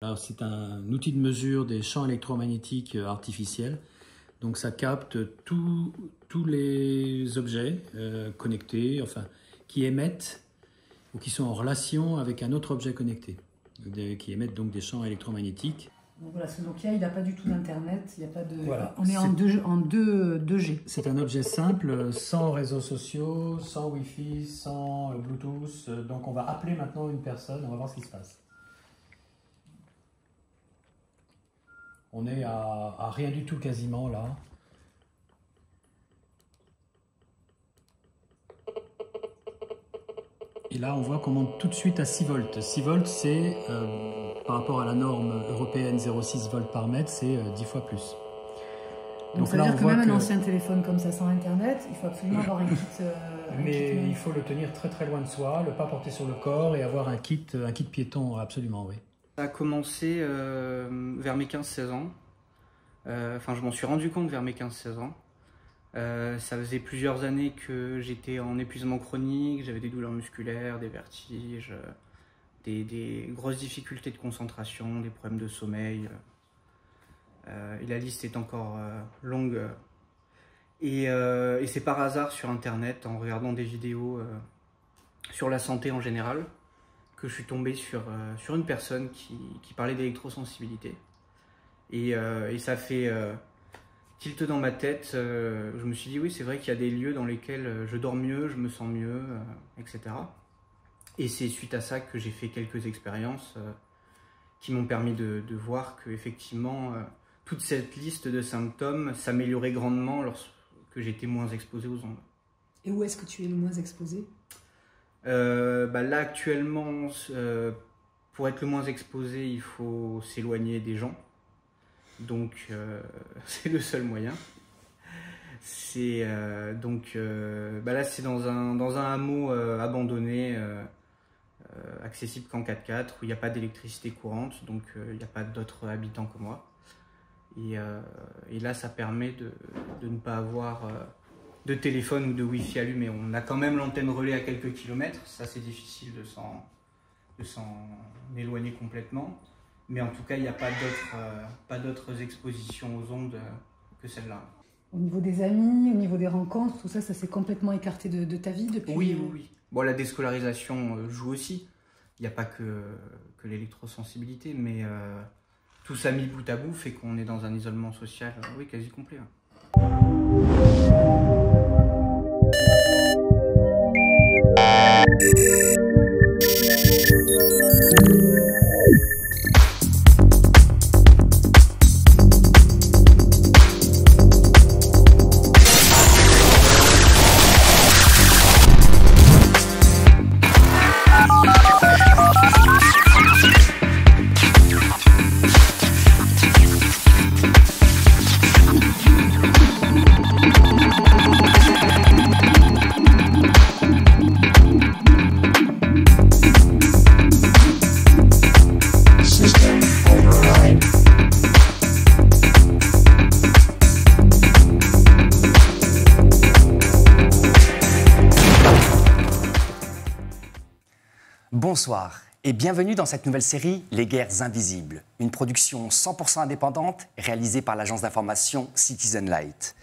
C'est un outil de mesure des champs électromagnétiques artificiels. Donc ça capte tous les objets connectés, enfin, qui émettent ou qui sont en relation avec un autre objet connecté, qui émettent donc des champs électromagnétiques. Donc voilà, ce Nokia, il n'a pas du tout d'internet, il y a pas de... Voilà. On est en 2G. C'est un objet simple, sans réseaux sociaux, sans Wi-Fi, sans Bluetooth. Donc on va appeler maintenant une personne, on va voir ce qui se passe. On est à rien du tout quasiment là. Et là, on voit qu'on monte tout de suite à 6 volts. 6 volts, c'est, par rapport à la norme européenne 0,6 volts par mètre, c'est 10 fois plus. Donc ça veut dire que même un ancien téléphone comme ça sans Internet, il faut absolument avoir un kit... Mais il faut le tenir très très loin de soi, le pas porter sur le corps et avoir un kit piéton, absolument, oui. Ça a commencé vers mes 15-16 ans. Enfin, je m'en suis rendu compte vers mes 15-16 ans. Ça faisait plusieurs années que j'étais en épuisement chronique, j'avais des douleurs musculaires, des vertiges, des grosses difficultés de concentration, des problèmes de sommeil. Et la liste est encore longue. Et c'est par hasard sur Internet, en regardant des vidéos sur la santé en général, que je suis tombé sur une personne qui parlait d'électrosensibilité. Et ça fait tilt dans ma tête. Je me suis dit, oui, c'est vrai qu'il y a des lieux dans lesquels je dors mieux, je me sens mieux, etc. Et c'est suite à ça que j'ai fait quelques expériences qui m'ont permis de voir qu'effectivement, toute cette liste de symptômes s'améliorait grandement lorsque j'étais moins exposé aux ondes. Et où est-ce que tu es le moins exposé ? Là, actuellement, pour être le moins exposé, il faut s'éloigner des gens. Donc, c'est le seul moyen. C'est là, c'est dans un hameau abandonné, accessible qu'en 4x4, où il n'y a pas d'électricité courante, donc il n'y a pas d'autres habitants que moi. Et là, ça permet de ne pas avoir de téléphone ou de Wi-Fi allumé. On a quand même l'antenne relais à quelques kilomètres, ça c'est difficile de s'en éloigner complètement. Mais en tout cas, il n'y a pas d'autres expositions aux ondes que celle-là. Au niveau des amis, au niveau des rencontres, tout ça, ça s'est complètement écarté de ta vie depuis... Oui. Bon, la déscolarisation joue aussi. Il n'y a pas que l'électrosensibilité, mais tout ça mis bout à bout fait qu'on est dans un isolement social quasi complet. Bonsoir et bienvenue dans cette nouvelle série Les Guerres Invisibles, une production 100% indépendante réalisée par l'agence d'information Citizen Light.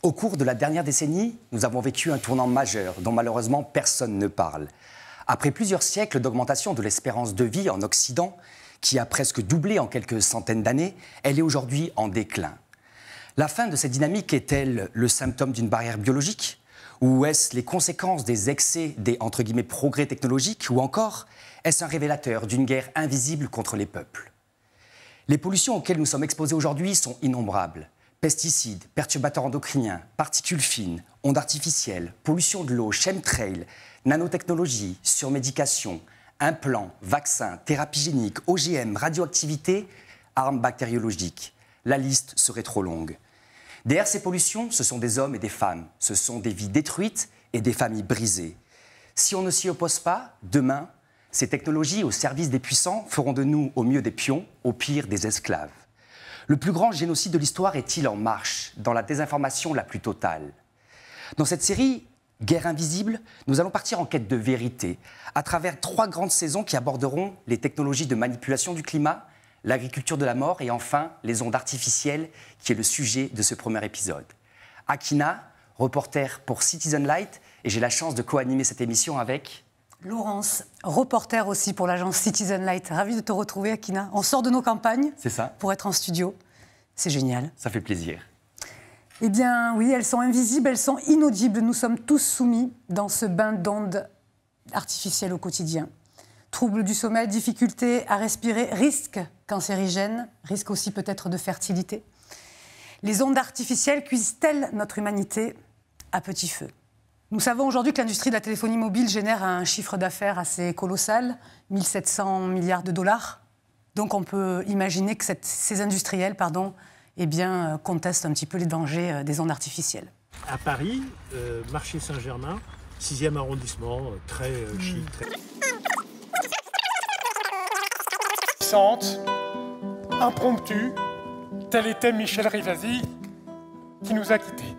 Au cours de la dernière décennie, nous avons vécu un tournant majeur dont malheureusement personne ne parle. Après plusieurs siècles d'augmentation de l'espérance de vie en Occident, qui a presque doublé en quelques centaines d'années, elle est aujourd'hui en déclin. La fin de cette dynamique est-elle le symptôme d'une barrière biologique ? Ou est-ce les conséquences des excès des entre guillemets, progrès technologiques? Ou encore, est-ce un révélateur d'une guerre invisible contre les peuples? Les pollutions auxquelles nous sommes exposés aujourd'hui sont innombrables. Pesticides, perturbateurs endocriniens, particules fines, ondes artificielles, pollution de l'eau, chemtrails, nanotechnologie, surmédication, implants, vaccins, thérapie génique, OGM, radioactivité, armes bactériologiques. La liste serait trop longue. Derrière ces pollutions, ce sont des hommes et des femmes. Ce sont des vies détruites et des familles brisées. Si on ne s'y oppose pas, demain, ces technologies au service des puissants feront de nous au mieux des pions, au pire des esclaves. Le plus grand génocide de l'histoire est-il en marche, dans la désinformation la plus totale? Dans cette série, Guerre invisible, nous allons partir en quête de vérité, à travers 3 grandes saisons qui aborderont les technologies de manipulation du climat, l'agriculture de la mort et enfin les ondes artificielles qui est le sujet de ce premier épisode. Akina, reporter pour Citizen Light, et j'ai la chance de co-animer cette émission avec... Laurence, reporter aussi pour l'agence Citizen Light. Ravie de te retrouver, Akina. On sort de nos campagnes pour être en studio. C'est génial. Ça fait plaisir. Eh bien, oui, elles sont invisibles, elles sont inaudibles. Nous sommes tous soumis dans ce bain d'ondes artificielles au quotidien. Troubles du sommeil, difficultés à respirer, risques cancérigènes, risques aussi peut-être de fertilité. Les ondes artificielles cuisent-elles notre humanité à petit feu ? Nous savons aujourd'hui que l'industrie de la téléphonie mobile génère un chiffre d'affaires assez colossal, 1700 milliards de dollars. Donc on peut imaginer que ces industriels contestent un petit peu les dangers des ondes artificielles. À Paris, marché Saint-Germain, 6e arrondissement, très chic. Impromptue, tel était Michel Rivasi qui nous a quittés.